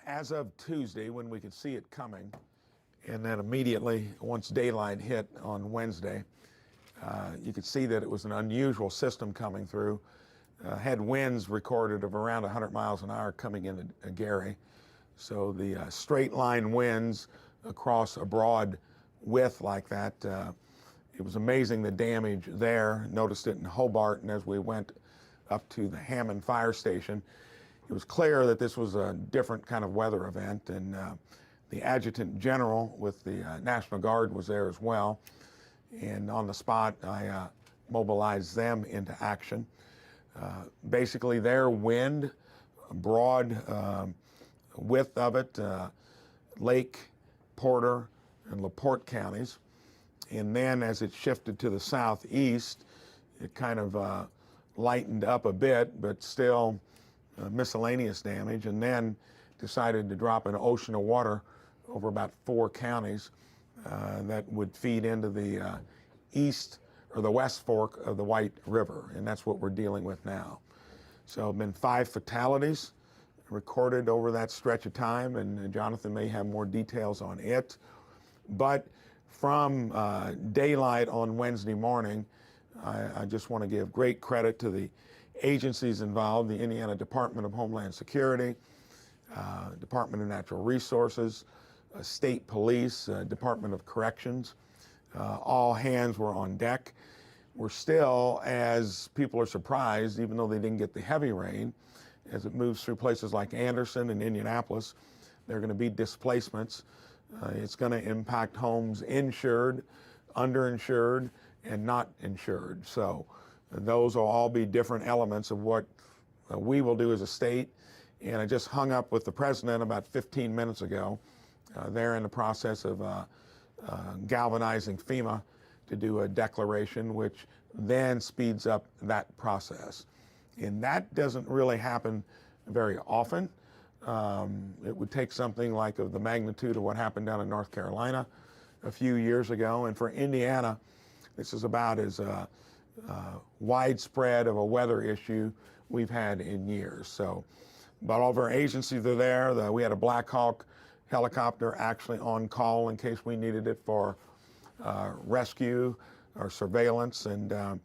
as of Tuesday, when we could see it coming, and then immediately once daylight hit on Wednesday, you could see that it was an unusual system coming through. Had winds recorded of around 100 miles an hour coming into Gary. So the straight line winds across a broad width like that, it was amazing the damage there. Noticed it in Hobart, and as we went up to the Hammond Fire Station, it was clear that this was a different kind of weather event, and the Adjutant General with the National Guard was there as well. And on the spot, I mobilized them into action. Basically, their wind, broad width of it, Lake, Porter, and LaPorte counties. And then as it shifted to the southeast, it kind of lightened up a bit, but still miscellaneous damage, and then decided to drop an ocean of water over about 4 counties that would feed into the east or the west fork of the White River, and that's what we're dealing with now. So been 5 fatalities recorded over that stretch of time, and Jonathan may have more details on it. But from daylight on Wednesday morning, I just want to give great credit to the agencies involved, the Indiana Department of Homeland Security, Department of Natural Resources, State Police, Department of Corrections. All hands were on deck. We're still, as people are surprised, even though they didn't get the heavy rain, as it moves through places like Anderson and Indianapolis, there are going to be displacements. It's going to impact homes insured, underinsured, and not insured. So those will all be different elements of what we will do as a state. And I just hung up with the president about 15 minutes ago. They're in the process of galvanizing FEMA to do a declaration, which then speeds up that process. And that doesn't really happen very often. It would take something like of the magnitude of what happened down in North Carolina a few years ago. And for Indiana, this is about as widespread of a weather issue we've had in years. So, but all of our agencies are there. We had a Black Hawk helicopter actually on call in case we needed it for rescue or surveillance. And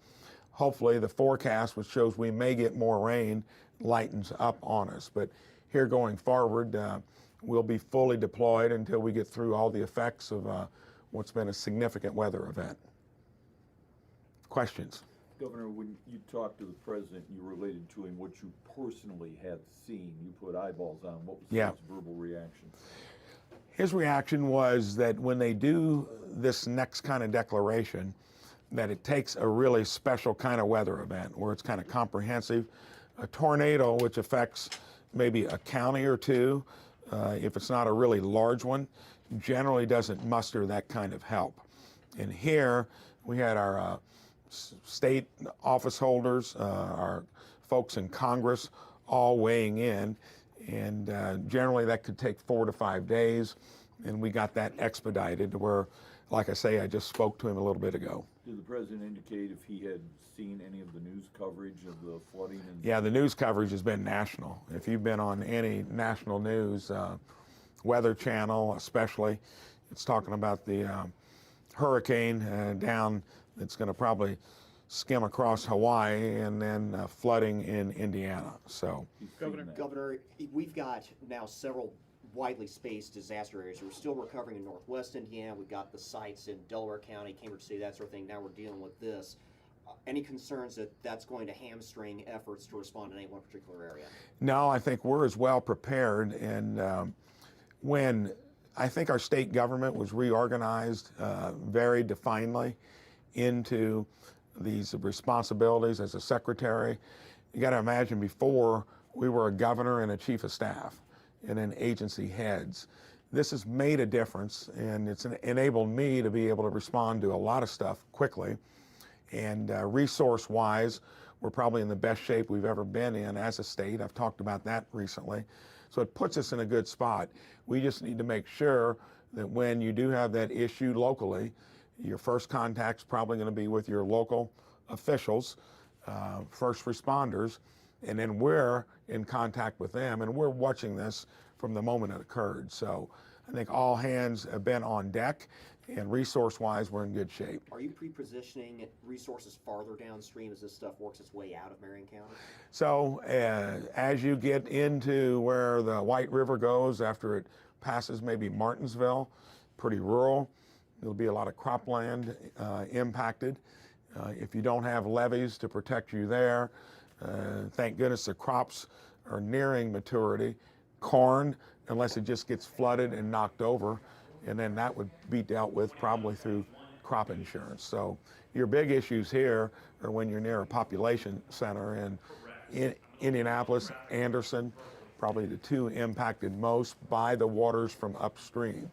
hopefully the forecast, which shows we may get more rain, lightens up on us. But here going forward, we'll be fully deployed until we get through all the effects of what's been a significant weather event. Questions? Governor, when you talked to the president, you related to him what you personally had seen. You put eyeballs on. What was his verbal reaction? His reaction was that when they do this next kind of declaration, that it takes a really special kind of weather event where it's kind of comprehensive. A tornado, which affects maybe a county or two, if it's not a really large one, generally doesn't muster that kind of help. And here we had our state office holders, our folks in Congress all weighing in, and generally that could take 4 to 5 days, and we got that expedited where, like I say, I just spoke to him a little bit ago. Did the president indicate if he had seen any of the news coverage of the flooding? Yeah, the news coverage has been national. If you've been on any national news, Weather Channel especially, it's talking about the hurricane down that's going to probably skim across Hawaii and then flooding in Indiana. So, Governor, we've got now several widely spaced disaster areas. We're still recovering in Northwest Indiana. We've got the sites in Delaware County, Cambridge City, that sort of thing. Now we're dealing with this. Any concerns that that's going to hamstring efforts to respond in any one particular area? No, I think we're as well prepared. And when I think our state government was reorganized very definedly into these responsibilities as a secretary. You got to imagine before we were a governor and a chief of staff and then agency heads. This has made a difference, and it's enabled me to be able to respond to a lot of stuff quickly. And resource-wise, we're probably in the best shape we've ever been in as a state. I've talked about that recently. So it puts us in a good spot. We just need to make sure that when you do have that issue locally, your first contact's probably going to be with your local officials, first responders, and then we're in contact with them, and we're watching this from the moment it occurred. So I think all hands have been on deck, and resource-wise, we're in good shape. Are you pre-positioning resources farther downstream as this stuff works its way out of Marion County? So as you get into where the White River goes after it passes maybe Martinsville, pretty rural, there'll be a lot of cropland impacted. If you don't have levees to protect you there, thank goodness the crops are nearing maturity. Corn, unless it just gets flooded and knocked over, and then that would be dealt with probably through crop insurance. So your big issues here are when you're near a population center, and in Indianapolis, Anderson, probably the two impacted most by the waters from upstream.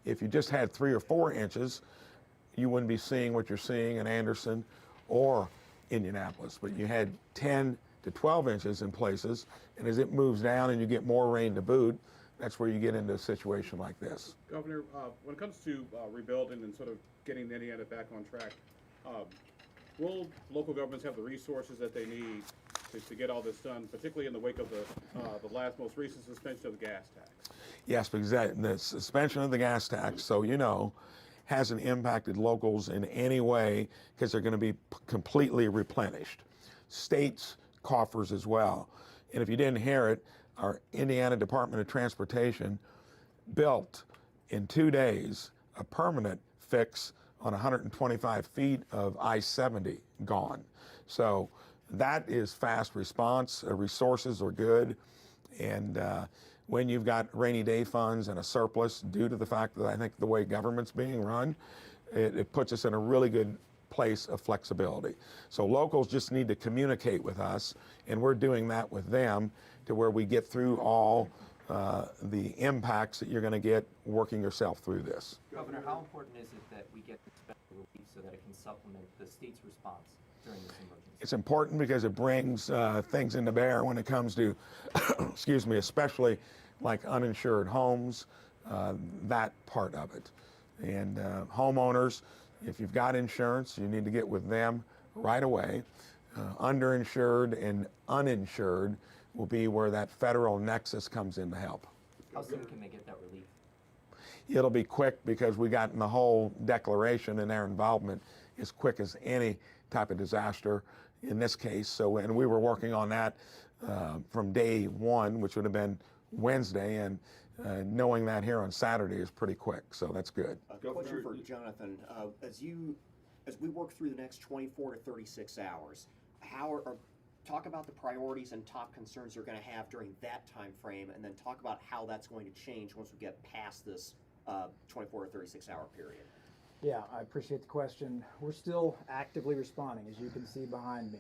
If you just had 3 or 4 inches, you wouldn't be seeing what you're seeing in Anderson or Indianapolis, but you had 10 to 12 inches in places, and as it moves down and you get more rain to boot, that's where you get into a situation like this. Governor, when it comes to rebuilding and sort of getting Indiana back on track, will local governments have the resources that they need to get all this done, particularly in the wake of the most recent suspension of the gas tax? Yes, because the suspension of the gas tax, so you know, hasn't impacted locals in any way because they're going to be completely replenished. States coffers as well. And if you didn't hear it, our Indiana Department of Transportation built in 2 days a permanent fix on 125 feet of I-70 gone. So that is fast response. Resources are good. And when you've got rainy day funds and a surplus due to the fact that I think the way government's being run, it puts us in a really good place of flexibility. So locals just need to communicate with us, and we're doing that with them to where we get through all the impacts that you're going to get working yourself through this. Governor, how important is it that we get this special relief so that it can supplement the state's response during this emergency? It's important because it brings things into bear when it comes to, excuse me, especially like uninsured homes, that part of it. And homeowners, if you've got insurance, you need to get with them right away. Underinsured and uninsured will be where that federal nexus comes in to help. How soon can they get that relief? It'll be quick because we got in the whole declaration and their involvement as quick as any type of disaster in this case. So, and we were working on that from day one, which would have been Wednesday, and knowing that here on Saturday is pretty quick, so that's good. A question for Jonathan. As we work through the next 24 to 36 hours, talk about the priorities and top concerns you're going to have during that time frame, and then talk about how that's going to change once we get past this 24 to 36 hour period. Yeah, I appreciate the question. We're still actively responding, as you can see behind me.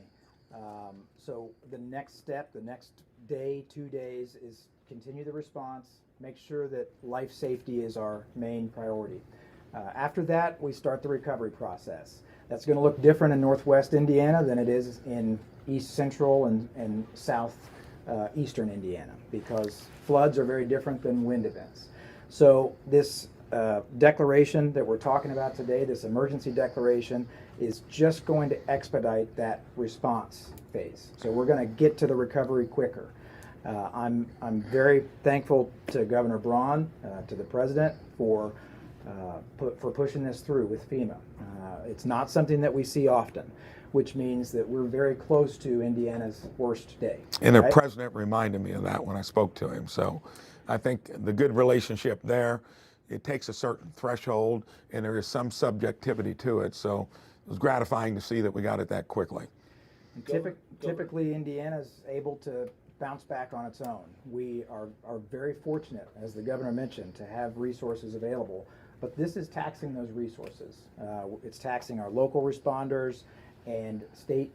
So the next step, the next day, 2 days, is continue the response, make sure that life safety is our main priority. After that, we start the recovery process. That's going to look different in Northwest Indiana than it is in East Central and South Eastern Indiana, because floods are very different than wind events. So this declaration that we're talking about today, this emergency declaration, is just going to expedite that response phase. So we're going to get to the recovery quicker. I'm very thankful to Governor Braun, to the President, for pushing this through with FEMA. It's not something that we see often, which means that we're very close to Indiana's worst day. And the President reminded me of that when I spoke to him. So I think the good relationship there, it takes a certain threshold, and there is some subjectivity to it. So it was gratifying to see that we got it that quickly. Typically, Indiana's able to bounce back on its own. We are very fortunate, as the governor mentioned, to have resources available. But this is taxing those resources. It's taxing our local responders and state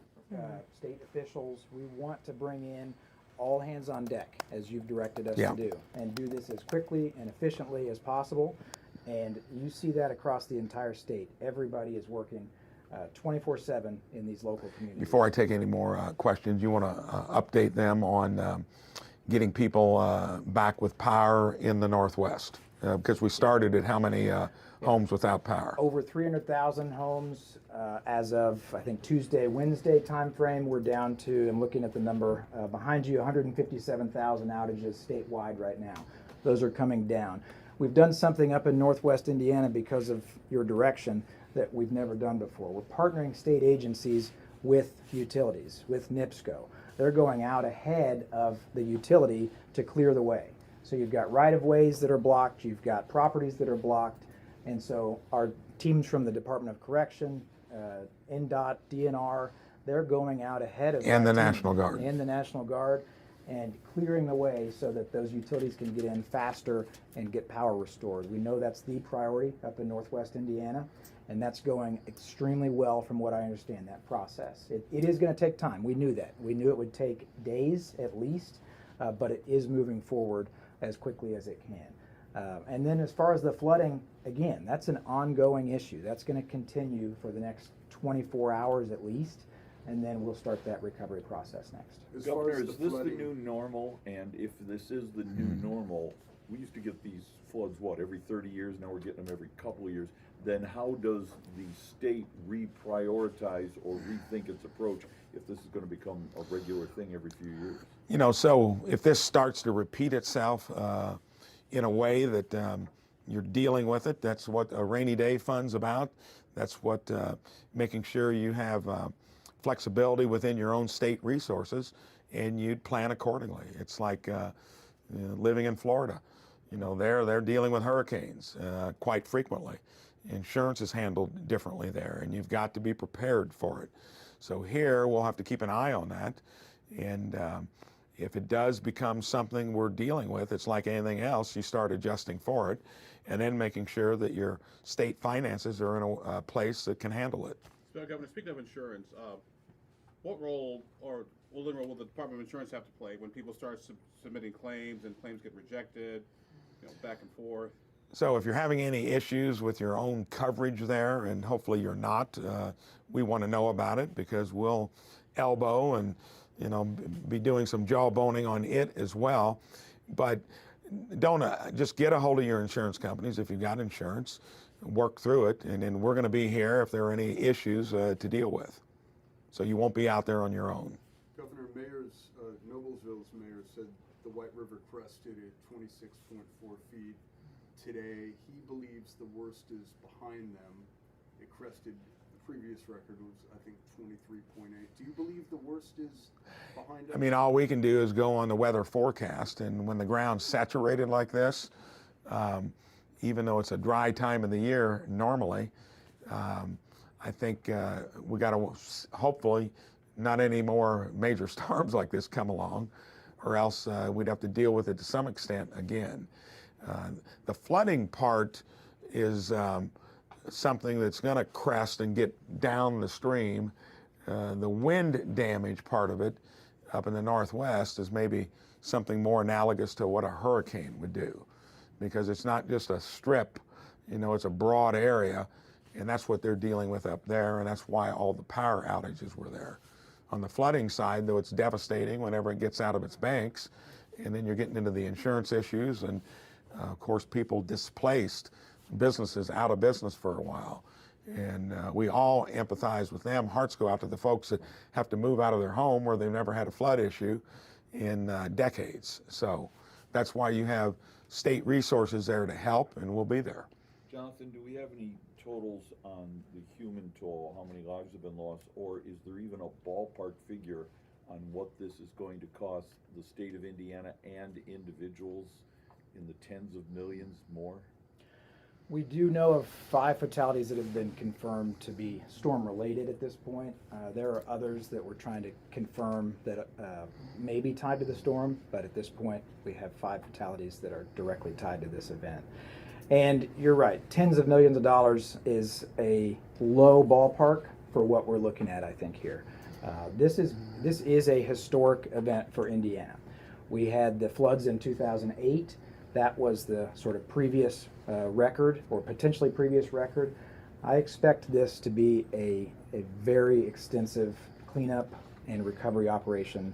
officials. We want to bring in all hands on deck, as you've directed us to do, and do this as quickly and efficiently as possible. And you see that across the entire state. Everybody is working 24/7 in these local communities. Before I take any more questions, you want to update them on getting people back with power in the Northwest? Because we started at how many homes without power? Over 300,000 homes as of, I think, Tuesday, Wednesday timeframe. We're down to, I'm looking at the number behind you, 157,000 outages statewide right now. Those are coming down. We've done something up in Northwest Indiana because of your direction that we've never done before. We're partnering state agencies with utilities, with NIPSCO. They're going out ahead of the utility to clear the way. So you've got right-of-ways that are blocked, you've got properties that are blocked, and so our teams from the Department of Correction, NDOT, DNR, they're going out ahead of And the that team, National Guard. and the National Guard, and clearing the way so that those utilities can get in faster and get power restored. We know that's the priority up in Northwest Indiana, and that's going extremely well from what I understand, that process. It is going to take time. We knew that. We knew it would take days at least, but it is moving forward as quickly as it can. And then as far as the flooding, again, that's an ongoing issue. That's going to continue for the next 24 hours at least, and then we'll start that recovery process next. As far Governor, as is the this the flooding- new normal? And if this is the new normal, we used to get these floods, what, every 30 years? Now we're getting them every couple of years. Then how does the state reprioritize or rethink its approach if this is going to become a regular thing every few years? You know, so if this starts to repeat itself in a way that you're dealing with it, that's what a rainy day fund's about. That's what making sure you have flexibility within your own state resources, and you'd plan accordingly. It's like living in Florida. You know, they're dealing with hurricanes quite frequently. Insurance is handled differently there, and you've got to be prepared for it. So here we'll have to keep an eye on that, and if it does become something we're dealing with, it's like anything else. You start adjusting for it, and then making sure that your state finances are in a place that can handle it. So, Governor, speaking of insurance, what role or will the Department of Insurance have to play when people start submitting claims and claims get rejected, back and forth? So if you're having any issues with your own coverage there, and hopefully you're not, we want to know about it, because we'll elbow and be doing some jawboning on it as well. But don't just get a hold of your insurance companies if you've got insurance, work through it, and then we're going to be here if there are any issues to deal with. So you won't be out there on your own. Governor Noblesville's mayor said the White River crested at 26.4 feet today. He believes the worst is behind them. It crested, the previous record was, I think, 23.8. Do you believe the worst is behind us? I mean, all we can do is go on the weather forecast, and when the ground's saturated like this, even though it's a dry time of the year normally, I think we got to hopefully not any more major storms like this come along, or else we'd have to deal with it to some extent again. The flooding part is something that's going to crest and get down the stream. The wind damage part of it up in the Northwest is maybe something more analogous to what a hurricane would do, because it's not just a strip, it's a broad area, and that's what they're dealing with up there, and that's why all the power outages were there. On the flooding side, though, it's devastating whenever it gets out of its banks, and then you're getting into the insurance issues, and of course people displaced, businesses out of business for a while. And we all empathize with them. Hearts go out to the folks that have to move out of their home where they've never had a flood issue in decades. So that's why you have state resources there to help, and we'll be there. Jonathan, do we have any totals on the human toll, how many lives have been lost, or is there even a ballpark figure on what this is going to cost the state of Indiana and individuals in the tens of millions more? We do know of 5 fatalities that have been confirmed to be storm-related at this point. There are others that we're trying to confirm that may be tied to the storm, but at this point we have 5 fatalities that are directly tied to this event. And you're right, tens of millions of dollars is a low ballpark for what we're looking at, I think, here. This is a historic event for Indiana. We had the floods in 2008. That was the sort of previous record, or potentially previous record. I expect this to be a very extensive cleanup and recovery operation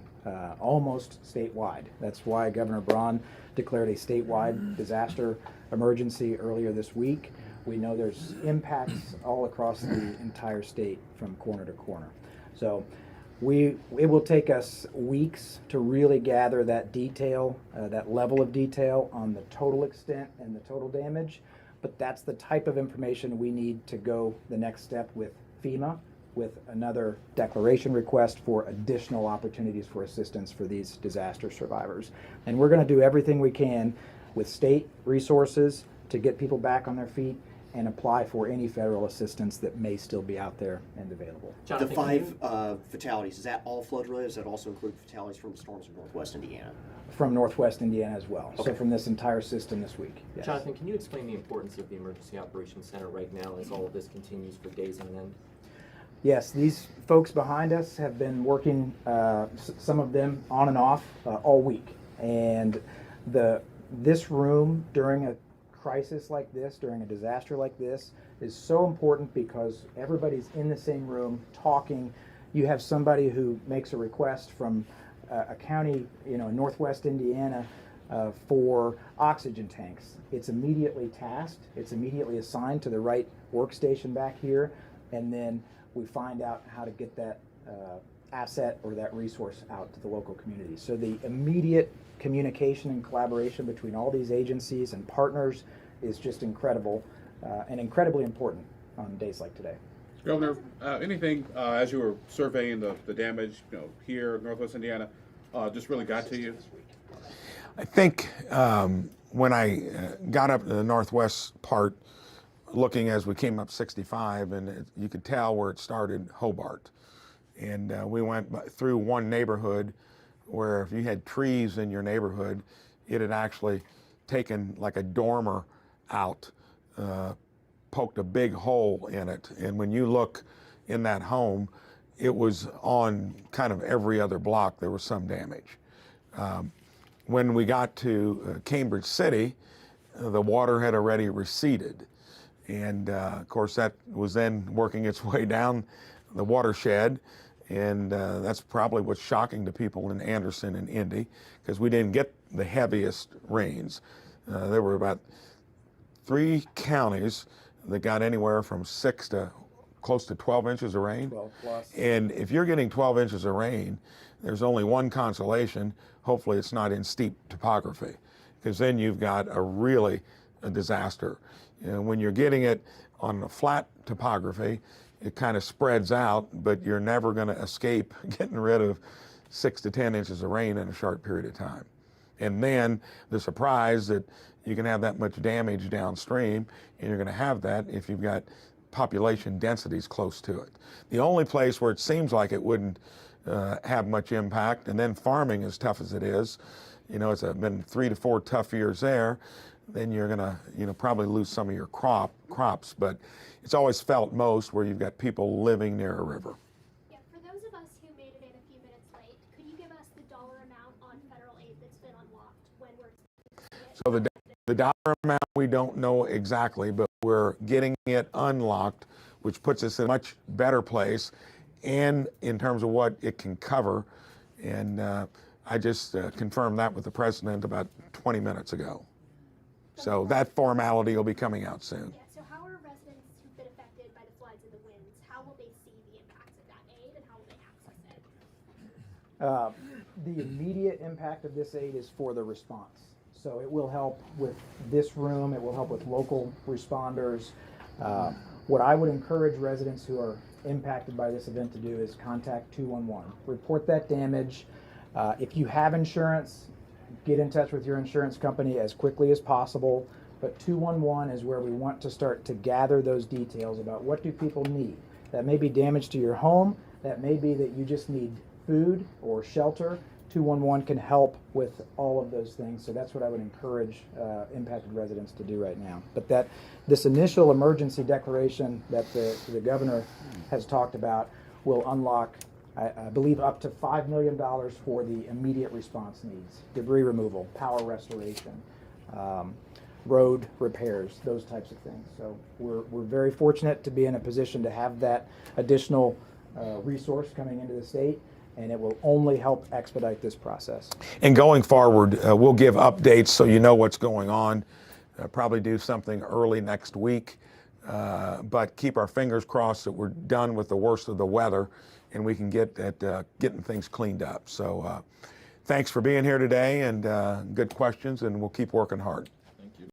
almost statewide. That's why Governor Braun declared a statewide disaster emergency earlier this week. We know there's impacts all across the entire state from corner to corner. So it will take us weeks to really gather that detail, that level of detail on the total extent and the total damage. But that's the type of information we need to go the next step with FEMA, with another declaration request for additional opportunities for assistance for these disaster survivors. And we're going to do everything we can with state resources to get people back on their feet and apply for any federal assistance that may still be out there and available. The Jonathan, can 5 you- fatalities, is that all flood related? Does that also include fatalities from the storms in northwest Indiana? From northwest Indiana as well. Okay. So from this entire system this week. Yes. Jonathan, can you explain the importance of the Emergency Operations Center right now as all of this continues for days on end? Yes, these folks behind us have been working, some of them on and off all week. And this room during a crisis like this, during a disaster like this, is so important because everybody's in the same room talking. You have somebody who makes a request from a county, in northwest Indiana, for oxygen tanks. It's immediately tasked. It's immediately assigned to the right workstation back here, and then we find out how to get that asset or that resource out to the local community. So the immediate communication and collaboration between all these agencies and partners is just incredible and incredibly important on days like today. Governor, anything as you were surveying the damage, here, Northwest Indiana, just really got to you? I think when I got up the northwest part, looking as we came up 65, and you could tell where it started, Hobart. And we went through one neighborhood where if you had trees in your neighborhood, it had actually taken like a dormer out, poked a big hole in it. And when you look in that home, it was on kind of every other block, there was some damage. When we got to Cambridge City, the water had already receded. And of course, that was then working its way down the watershed. And that's probably what's shocking to people in Anderson and Indy, because we didn't get the heaviest rains. There were about 3 counties that got anywhere from 6 to close to 12 inches of rain. 12 plus. And if you're getting 12 inches of rain, there's only one consolation. Hopefully it's not in steep topography, because then you've got a disaster. When you're getting it on a flat topography, it kind of spreads out, but you're never going to escape getting rid of 6 to 10 inches of rain in a short period of time. And then the surprise that you can have that much damage downstream, and you're going to have that if you've got population densities close to it. The only place where it seems like it wouldn't have much impact, and then farming, as tough as it is, it's been 3 to 4 tough years there, then you're going to probably lose some of your crops. But it's always felt most where you've got people living near a river. Yeah, for those of us who made it in a few minutes late, could you give us the dollar amount on federal aid that's been unlocked when we're So the dollar amount we don't know exactly, but we're getting it unlocked, which puts us in a much better place, and in terms of what it can cover. And I just confirmed that with the president about 20 minutes ago. So that formality will be coming out soon. Yeah, so how are residents who've been affected by the floods and the winds, how will they see the impacts of that aid and how will they access it? The immediate impact of this aid is for the response. So it will help with this room, it will help with local responders. What I would encourage residents who are impacted by this event to do is contact 211. Report that damage. If you have insurance, get in touch with your insurance company as quickly as possible. But 211 is where we want to start to gather those details about what do people need. That may be damage to your home, that may be that you just need food or shelter. 211 can help with all of those things. So that's what I would encourage impacted residents to do right now. But this initial emergency declaration that the governor has talked about will unlock, I believe, up to $5 million for the immediate response needs: debris removal, power restoration, road repairs, those types of things. So we're very fortunate to be in a position to have that additional resource coming into the state, and it will only help expedite this process. And going forward, we'll give updates so you know what's going on. Probably do something early next week, but keep our fingers crossed that we're done with the worst of the weather and we can get at getting things cleaned up. So thanks for being here today, and good questions, and we'll keep working hard.